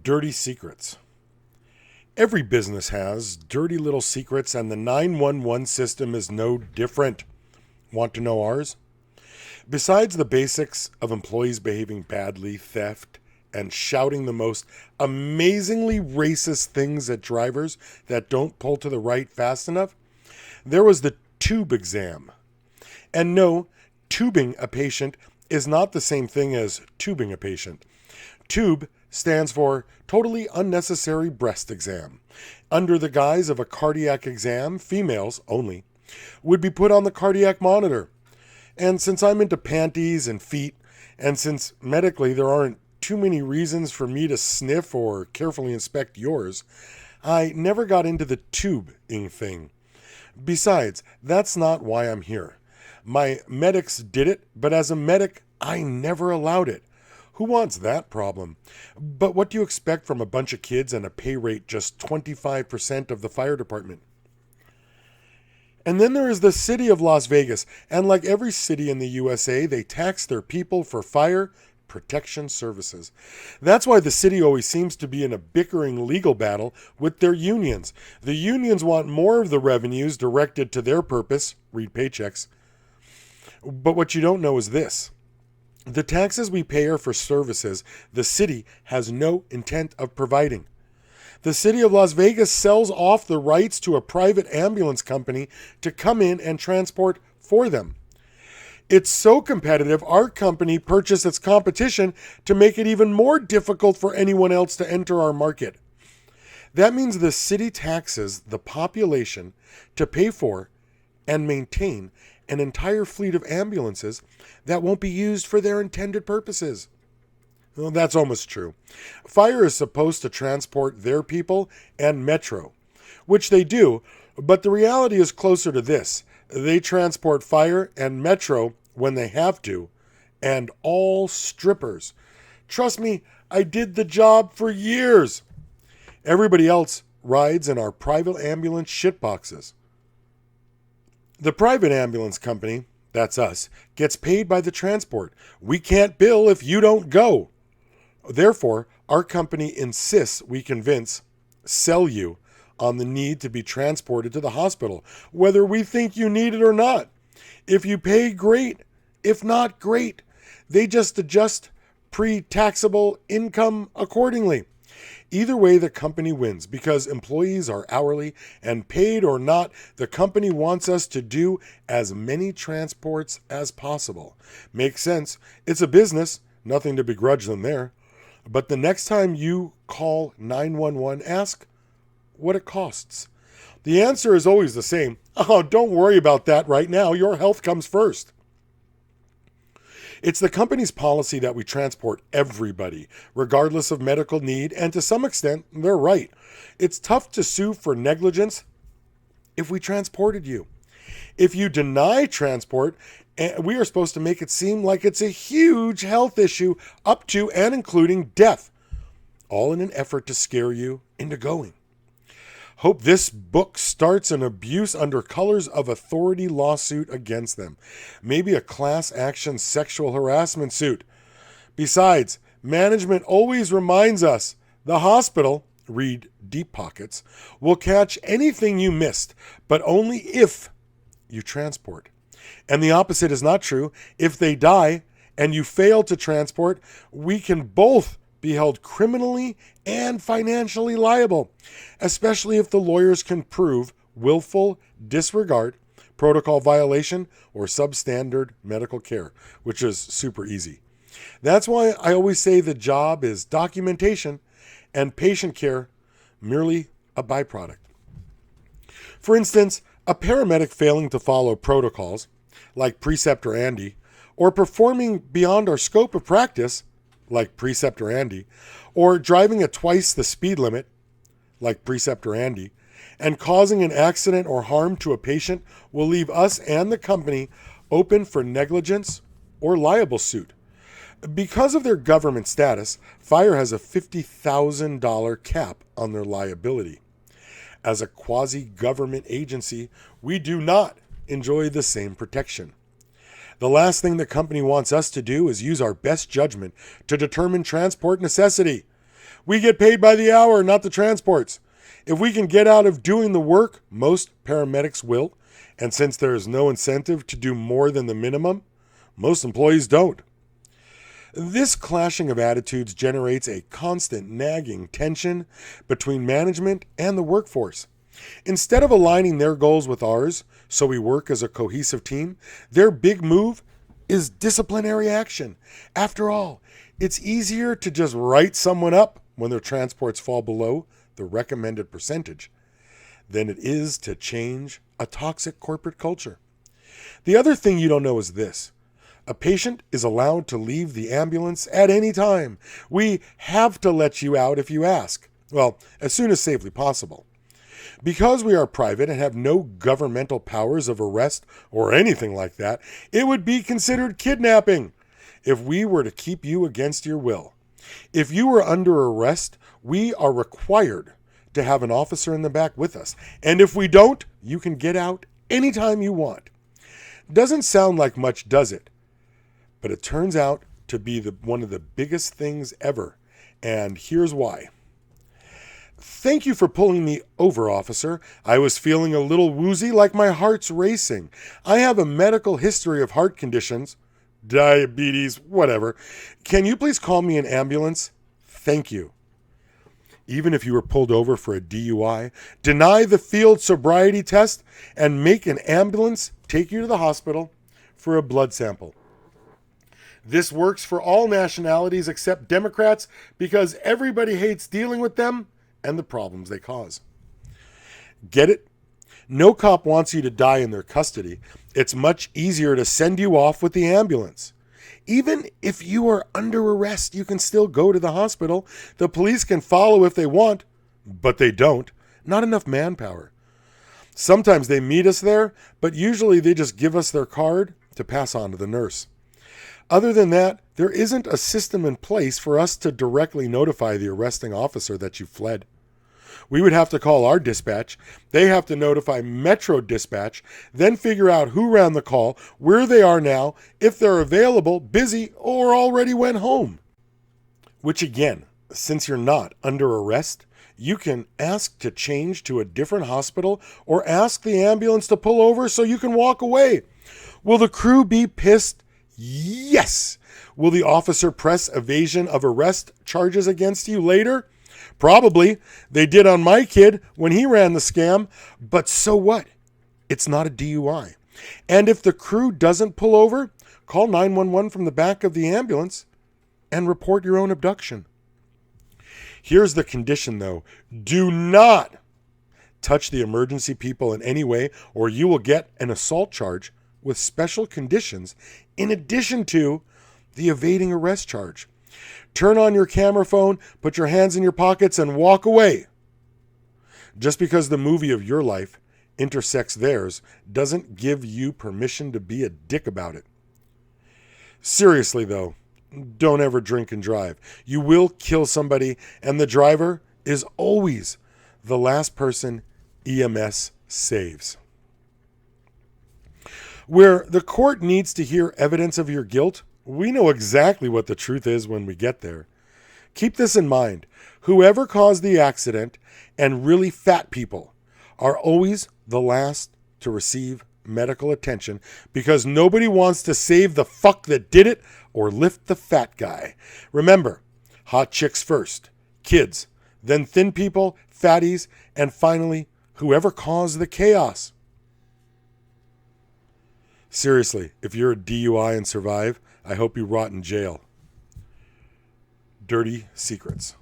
Dirty secrets. Every business has dirty little secrets, and the 911 system is no different. Want to know ours? Besides the basics of employees behaving badly, theft, and shouting the most amazingly racist things at drivers that don't pull to the right fast enough, there was the tube exam. And no, tubing a patient is not the same thing as tubing a patient. Tube stands for totally unnecessary breast exam. Under the guise of a cardiac exam, females only would be put on the cardiac monitor. And since I'm into panties and feet, and since medically there aren't too many reasons for me to sniff or carefully inspect yours, I never got into the tubing thing. Besides, that's not why I'm here. My medics did it, but as a medic, I never allowed it. Who wants that problem? But what do you expect from a bunch of kids and a pay rate just 25% of the fire department? And then there is the city of Las Vegas, and like every city in the USA, they tax their people for fire protection services. That's why the city always seems to be in a bickering legal battle with their unions. The unions want more of the revenues directed to their purpose, read paychecks. But what you don't know is this. The taxes we pay are for services the city has no intent of providing. The city of Las Vegas sells off the rights to a private ambulance company to come in and transport for them. It's so competitive, our company purchased its competition to make it even more difficult for anyone else to enter our market. That means the city taxes the population to pay for and maintain an entire fleet of ambulances that won't be used for their intended purposes. Well, that's almost true. Fire is supposed to transport their people and Metro, which they do, but the reality is closer to this. They transport fire and Metro when they have to, and all strippers. Trust me, I did the job for years. Everybody else rides in our private ambulance shitboxes. The private ambulance company, that's us, gets paid by the transport. We can't bill if you don't go. Therefore, our company insists we sell you on the need to be transported to the hospital, whether we think you need it or not. If you pay, great. If not, great. They just adjust pre-taxable income accordingly. Either way, the company wins because employees are hourly, and paid or not, the company wants us to do as many transports as possible. Makes sense. It's a business. Nothing to begrudge them there. But the next time you call 911, ask what it costs. The answer is always the same. Oh, don't worry about that right now. Your health comes first. It's the company's policy that we transport everybody, regardless of medical need, and to some extent, they're right. It's tough to sue for negligence if we transported you. If you deny transport, we are supposed to make it seem like it's a huge health issue, up to and including death, all in an effort to scare you into going. Hope this book starts an abuse under colors of authority lawsuit against them. Maybe a class action sexual harassment suit. Besides, management always reminds us the hospital, read deep pockets, will catch anything you missed, but only if you transport. And the opposite is not true. If they die and you fail to transport, we can both be held criminally and financially liable, especially if the lawyers can prove willful disregard, protocol violation, or substandard medical care, which is super easy. That's why I always say the job is documentation and patient care merely a byproduct. For instance, a paramedic failing to follow protocols, like Preceptor Andy, or performing beyond our scope of practice, like Preceptor Andy, or driving at twice the speed limit, like Preceptor Andy, and causing an accident or harm to a patient will leave us and the company open for negligence or liable suit. Because of their government status, Fire has a $50,000 cap on their liability. As a quasi-government agency, we do not enjoy the same protection. The last thing the company wants us to do is use our best judgment to determine transport necessity. We get paid by the hour, not the transports. If we can get out of doing the work, most paramedics will. And since there is no incentive to do more than the minimum, most employees don't. This clashing of attitudes generates a constant nagging tension between management and the workforce. Instead of aligning their goals with ours, so we work as a cohesive team, their big move is disciplinary action. After all, it's easier to just write someone up when their transports fall below the recommended percentage than it is to change a toxic corporate culture. The other thing you don't know is this. A patient is allowed to leave the ambulance at any time. We have to let you out if you ask. Well, as soon as safely possible. Because we are private and have no governmental powers of arrest or anything like that, it would be considered kidnapping if we were to keep you against your will. If you were under arrest, we are required to have an officer in the back with us. And if we don't, you can get out anytime you want. Doesn't sound like much, does it? But it turns out to be one of the biggest things ever. And here's why. Thank you for pulling me over, officer. I was feeling a little woozy, like my heart's racing. I have a medical history of heart conditions, diabetes, whatever. Can you please call me an ambulance? Thank you. Even if you were pulled over for a DUI, deny the field sobriety test and make an ambulance take you to the hospital for a blood sample. This works for all nationalities except Democrats because everybody hates dealing with them and the problems they cause. Get it? No cop wants you to die in their custody. It's much easier to send you off with the ambulance. Even if you are under arrest, you can still go to the hospital. The police can follow if they want, but they don't. Not enough manpower. Sometimes they meet us there, but usually they just give us their card to pass on to the nurse. Other than that, there isn't a system in place for us to directly notify the arresting officer that you fled. We would have to call our dispatch. They have to notify Metro Dispatch, then figure out who ran the call, where they are now, if they're available, busy, or already went home. Which again, since you're not under arrest, you can ask to change to a different hospital or ask the ambulance to pull over so you can walk away. Will the crew be pissed? Yes. Will the officer press evasion of arrest charges against you later? Probably. They did on my kid when he ran the scam. But so what? It's not a DUI. And if the crew doesn't pull over, call 911 from the back of the ambulance and report your own abduction. Here's the condition, though. Do not touch the emergency people in any way, or you will get an assault charge with special conditions in addition to the evading arrest charge. Turn on your camera phone, put your hands in your pockets, and walk away. Just because the movie of your life intersects theirs doesn't give you permission to be a dick about it. Seriously, though, don't ever drink and drive. You will kill somebody, and the driver is always the last person EMS saves. Where the court needs to hear evidence of your guilt, we know exactly what the truth is when we get there. Keep this in mind. Whoever caused the accident and really fat people are always the last to receive medical attention because nobody wants to save the fuck that did it or lift the fat guy. Remember, hot chicks first, kids, then thin people, fatties, and finally, whoever caused the chaos. Seriously, if you're a DUI and survive, I hope you rot in jail. Dirty secrets.